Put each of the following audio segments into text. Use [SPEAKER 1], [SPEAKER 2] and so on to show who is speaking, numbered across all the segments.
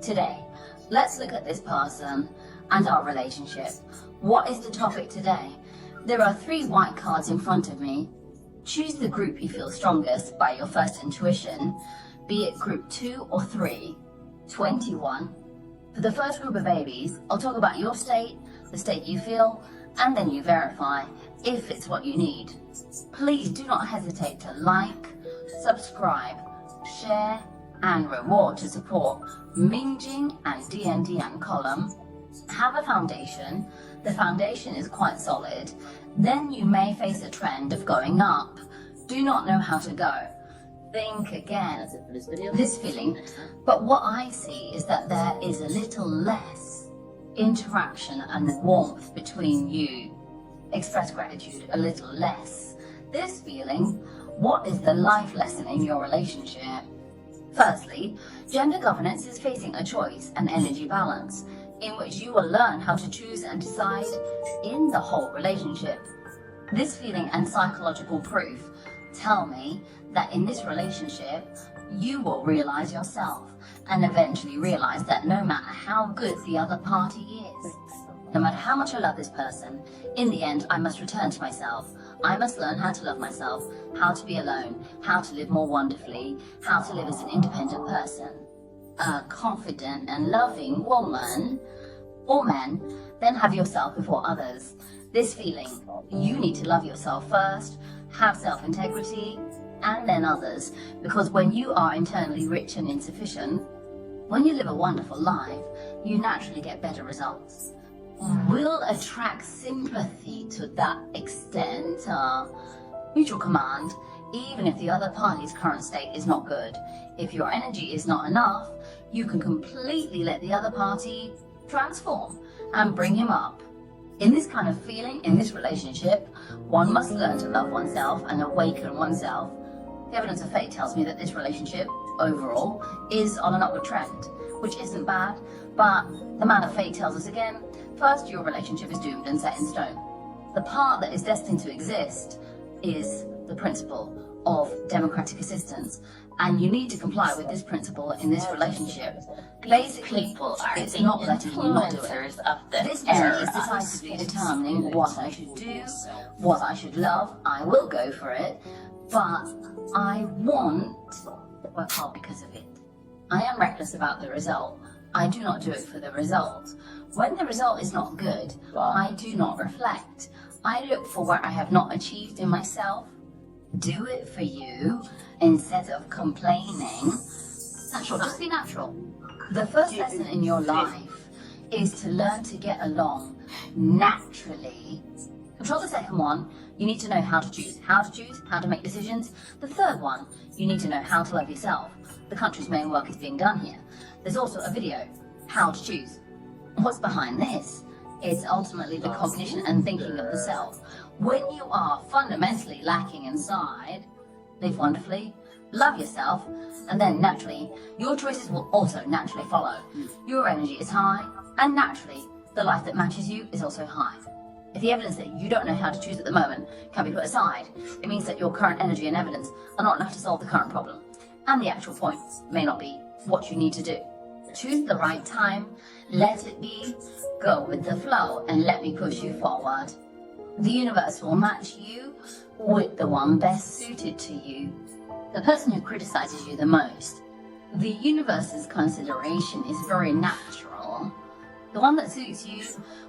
[SPEAKER 1] Today, let's look at this person and our relationship. What is the topic today? There are 3 white cards in front of me. Choose the group you feel strongest by your first intuition, be it group 2 or 3. 21. For the first group of babies, I'll talk about your state, the state you feel, and then you verify if it's what you need. Please do not hesitate to like, subscribe, share, and reward to support Mingjing and DND and Column. Have a foundation. The foundation is quite solid. Then you may face a trend of going up. Do not know how to go. Think again.
[SPEAKER 2] That's it for this video.
[SPEAKER 1] This feeling. But what I see is that there is a little less interaction and warmth between you. Express gratitude a little less. This feeling, what is the life lesson in your relationship? Firstly, gender governance is facing a choice and energy balance in which you will learn how to choose and decide in the whole relationship. This feeling and psychological proof tell me that in this relationship, you will realize yourself and eventually realize that no matter how good the other party is, no matter how much I love this person, in the end, I must return to myself. I must learn how to love myself, how to be alone, how to live more wonderfully, how to live as an independent person. A confident and loving woman or man, then have yourself before others. This feeling, you need to love yourself first, have self-integrity, and then others. Because when you are internally rich and insufficient, when you live a wonderful life, you naturally get better results. Will attract sympathy to that extent, mutual command, even if the other party's current state is not good. If your energy is not enough, you can completely let the other party transform and bring him up. In this kind of feeling, in this relationship, one must learn to love oneself and awaken oneself. The evidence of fate tells me that this relationship, overall, is on an upward trend, which isn't bad, but the man of fate tells us again, first, your relationship is doomed and set in stone. The part that is destined to exist is the principle of democratic assistance, and you need to comply with this principle in this relationship. Basically,
[SPEAKER 2] People are
[SPEAKER 1] it's
[SPEAKER 2] the
[SPEAKER 1] not letting you not do it.
[SPEAKER 2] influencers of the
[SPEAKER 1] This person
[SPEAKER 2] era.
[SPEAKER 1] is decisively determining what I should do, what I should love. I will go for it, but I want to work hard because of it. I am reckless about the result. I do not do it for the result. When the result is not good, I do not reflect. I look for what I have not achieved in myself, do it for you, instead of complaining. Natural, just be natural. The first lesson in your life is to learn to get along naturally. Control the second one, you need to know how to choose. How to choose, how to make decisions. The third one, you need to know how to love yourself. The country's main work is being done here. There's also a video, how to choose. What's behind this? It's ultimately the cognition and thinking of the self. When you are fundamentally lacking inside, live wonderfully, love yourself, and then naturally, your choices will also naturally follow. Your energy is high, and naturally, the life that matches you is also high. If the evidence that you don't know how to choose at the moment can be put aside, it means that your current energy and evidence are not enough to solve the current problem, and the actual points may not be what you need to do. Choose the right time, let it be, go with the flow, and let me push you forward. The universe will match you with the one best suited to you. The person who criticizes you the most, the universe's consideration is very natural. The one that suits you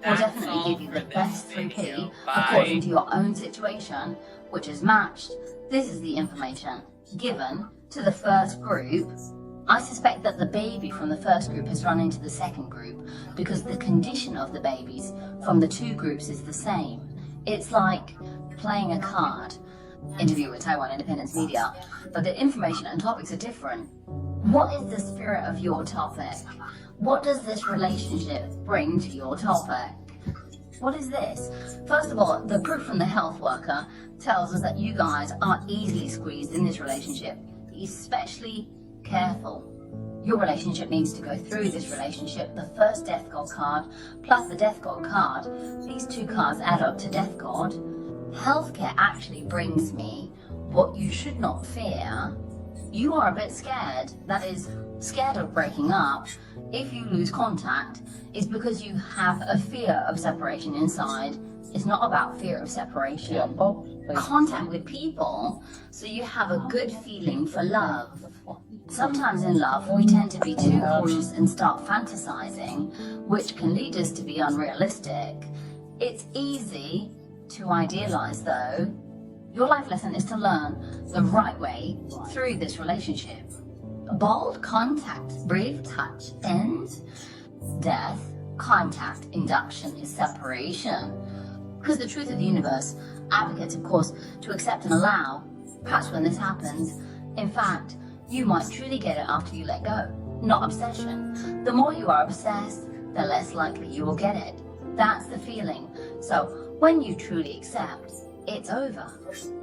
[SPEAKER 1] will definitely give you the best 3P according to your own situation, which is matched. This is the information given to the first group. I suspect that the baby from the first group has run into the second group because the condition of the babies from the 2 groups is the same. It's like playing a card. Interview with Taiwan Independence Media, but the information and topics are different. What is the spirit of your topic? What does this relationship bring to your topic? What is this? First of all, the proof from the health worker tells us that you guys are easily squeezed in this relationship. Be especially careful. Your relationship needs to go through this relationship. The first Death God card plus the Death God card, these 2 cards add up to Death God. Healthcare actually brings me what you should not fear. You are a bit scared. That is scared of breaking up, if you lose contact, it's because you have a fear of separation inside. It's not about fear of separation.
[SPEAKER 2] Yeah, both.
[SPEAKER 1] Contact with people, so you have a good feeling for love. Sometimes in love, we tend to be too cautious and start fantasizing, which can lead us to be unrealistic. It's easy to idealize, though. Your life lesson is to learn the right way through this relationship. Bold contact, brief touch, end, death, contact, induction is separation. Because the truth of the universe advocates, of course, to accept and allow. Perhaps when this happens, in fact, you might truly get it after you let go, not obsession. The more you are obsessed, the less likely you will get it. That's the feeling. So when you truly accept, it's over.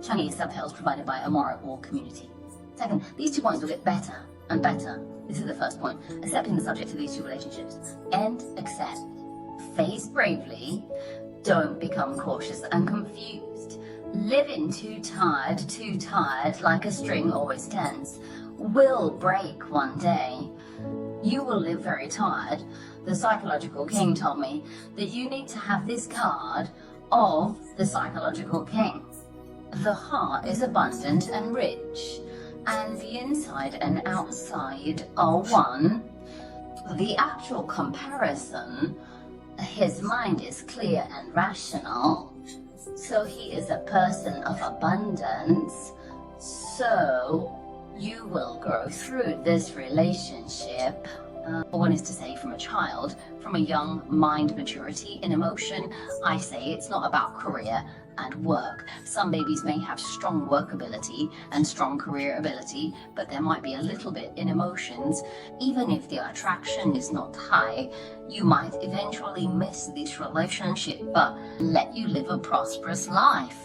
[SPEAKER 1] Chinese subtitles provided by Amora War Community. Second, these 2 points will get better and better. This is the first point. Accepting the subject of these 2 relationships. End, accept. Face bravely. Don't become cautious and confused. Living too tired, like a string always tense, will break one day. You will live very tired. The psychological king told me that you need to have this card of the psychological king. The heart is abundant and rich, and the inside and outside are one. The actual comparison, his mind is clear and rational, so he is a person of abundance. So you will grow through this relationship. One is to say from a child, from a young mind maturity in emotion, I say it's not about career and work. Some babies may have strong work ability and strong career ability, but there might be a little bit in emotions. Even if the attraction is not high, you might eventually miss this relationship, but let you live a prosperous life.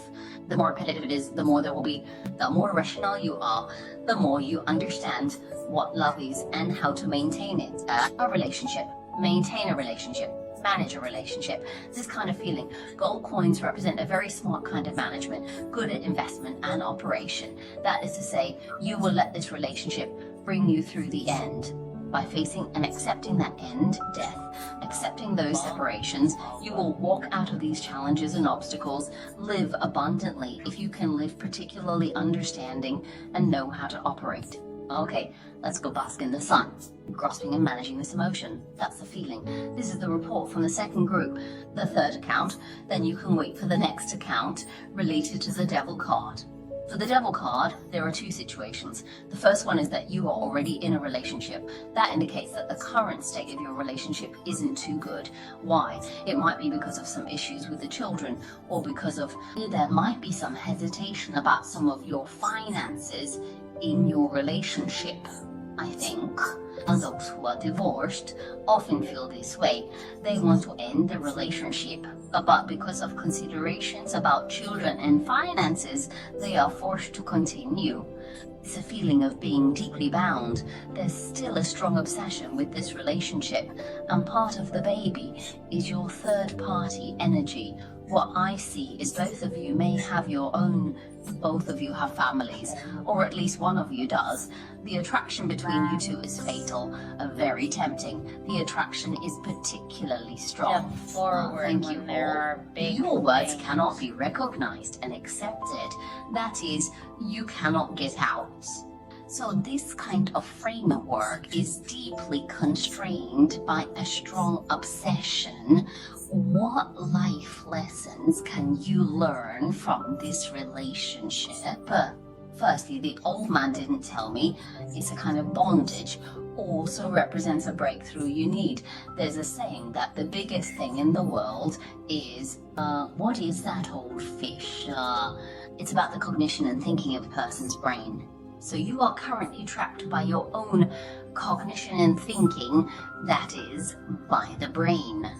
[SPEAKER 1] The more repetitive it is, the more there will be. The more rational you are, the more you understand what love is and how to maintain it. A relationship, maintain a relationship, manage a relationship. This kind of feeling. Gold coins represent a very smart kind of management, good at investment and operation. That is to say, you will let this relationship bring you through the end. By facing and accepting that end, death, accepting those separations, you will walk out of these challenges and obstacles, live abundantly if you can live particularly understanding and know how to operate. Okay, let's go bask in the sun. Grasping and managing this emotion. That's the feeling. This is the report from the second group. The third account, then you can wait for the next account related to the devil card. For the devil card, there are 2 situations. The first one is that you are already in a relationship. That indicates that the current state of your relationship isn't too good. Why? It might be because of some issues with the children, or because of there might be some hesitation about some of your finances in your relationship, I think. And those who are divorced often feel this way. They want to end the relationship, but because of considerations about children and finances, they are forced to continue. It's a feeling of being deeply bound. There's still a strong obsession with this relationship, and part of the baby is your third-party energy. What I see is both of you may have your own, both of you have families, or at least one of you does. The attraction between you 2 is fatal, very tempting. The attraction is particularly strong.
[SPEAKER 3] Step forward
[SPEAKER 1] Thank
[SPEAKER 3] when
[SPEAKER 1] you
[SPEAKER 3] there
[SPEAKER 1] all.
[SPEAKER 3] are big
[SPEAKER 1] Your words
[SPEAKER 3] things.
[SPEAKER 1] cannot be recognized and accepted. That is, you cannot get out. So this kind of framework is deeply constrained by a strong obsession. What life lessons can you learn from this relationship? Firstly, the old man didn't tell me. It's a kind of bondage. Also represents a breakthrough you need. There's a saying that the biggest thing in the world is, what is that old fish? It's about the cognition and thinking of a person's brain. So you are currently trapped by your own cognition and thinking, that is, by the brain.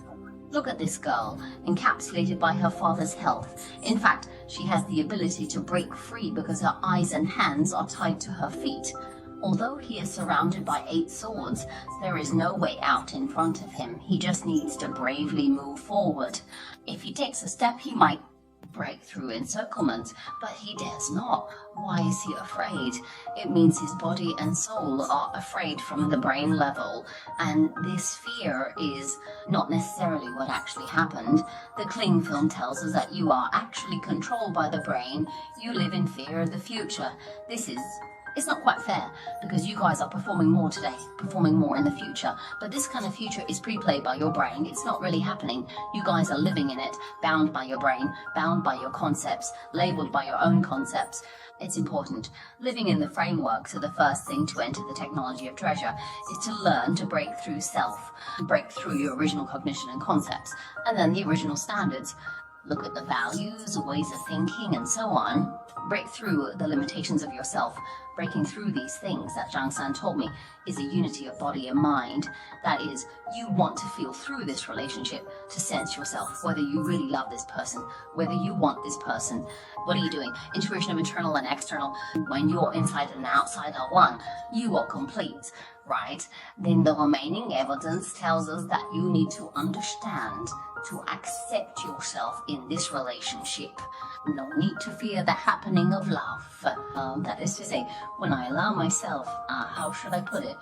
[SPEAKER 1] Look at this girl, encapsulated by her father's health. In fact, she has the ability to break free because her eyes and hands are tied to her feet. Although he is surrounded by 8 swords, there is no way out in front of him. He just needs to bravely move forward. If he takes a step, he might break through encirclement, but he dares not. Why is he afraid? It means his body and soul are afraid from the brain level, and this fear is not necessarily what actually happened. The cling film tells us that you are actually controlled by the brain. You live in fear of the future. It's not quite fair, because you guys are performing more today, performing more in the future. But this kind of future is pre-played by your brain. It's not really happening. You guys are living in it, bound by your brain, bound by your concepts, labeled by your own concepts. It's important. Living in the framework, so the first thing to enter the technology of treasure is to learn to break through self, break through your original cognition and concepts, and then the original standards. Look at the values, ways of thinking, and so on. Break through the limitations of yourself. Breaking through these things that Zhang San told me is a unity of body and mind. That is, you want to feel through this relationship to sense yourself, whether you really love this person, whether you want this person. What are you doing? Integration of internal and external. When your inside and outside are one, you are complete, right? Then the remaining evidence tells us that you need to understand, to accept yourself in this relationship. No need to fear the happening of love. That is to say, when I allow myself, how should I put it,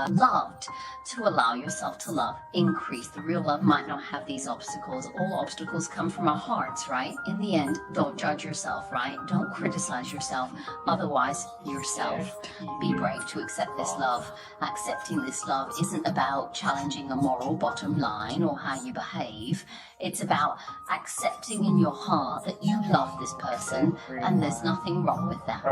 [SPEAKER 1] loved, to allow yourself to love, increase. The real love might not have these obstacles. All obstacles come from our hearts, right? In the end, don't judge yourself, right? Don't criticize yourself. Otherwise, yourself. Be brave to accept this love. Accepting this love isn't about challenging a moral bottom line or how you behave. It's about accepting in your heart that you love this person and there's nothing wrong with that.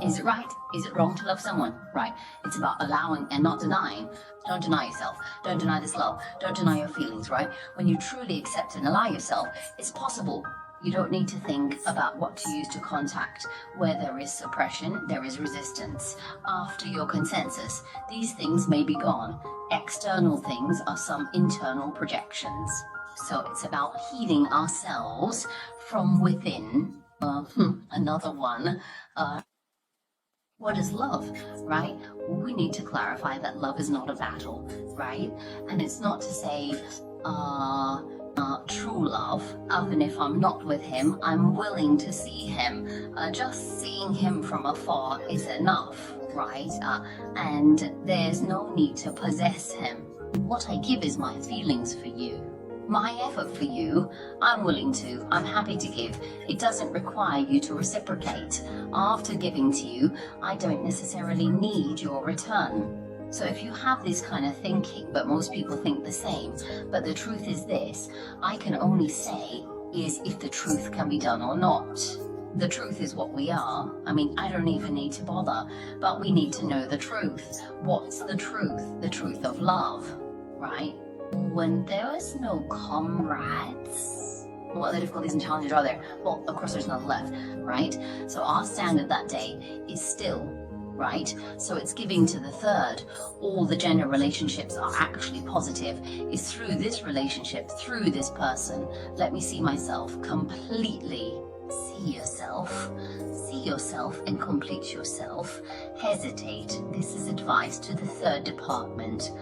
[SPEAKER 1] Is it right? Is it wrong to love someone? Right. It's about allowing and not denying. Don't deny yourself. Don't deny this love. Don't deny your feelings, right? When you truly accept and allow yourself, it's possible. You don't need to think about what to use to contact. Where there is suppression, there is resistance. After your consensus, these things may be gone. External things are some internal projections. So it's about healing ourselves from within. Another one. What is love, right? We need to clarify that love is not a battle, right? And it's not to say, true love, even if I'm not with him, I'm willing to see him. Just seeing him from afar is enough, right? And there's no need to possess him. What I give is my feelings for you. My effort for you, I'm willing to, I'm happy to give. It doesn't require you to reciprocate. After giving to you, I don't necessarily need your return. So if you have this kind of thinking, but most people think the same, but the truth is this, I can only say is if the truth can be done or not. The truth is what we are. I mean, I don't even need to bother, but we need to know the truth. What's the truth? The truth of love, right? When there is no comrades, what other difficulties and challenges are there? Well, of course there's none left, right? So our standard that day is still, right? So it's giving to the third. All the gender relationships are actually positive. It's through this relationship, through this person, let me see myself completely. See yourself and complete yourself. Hesitate. This is advice to the third department.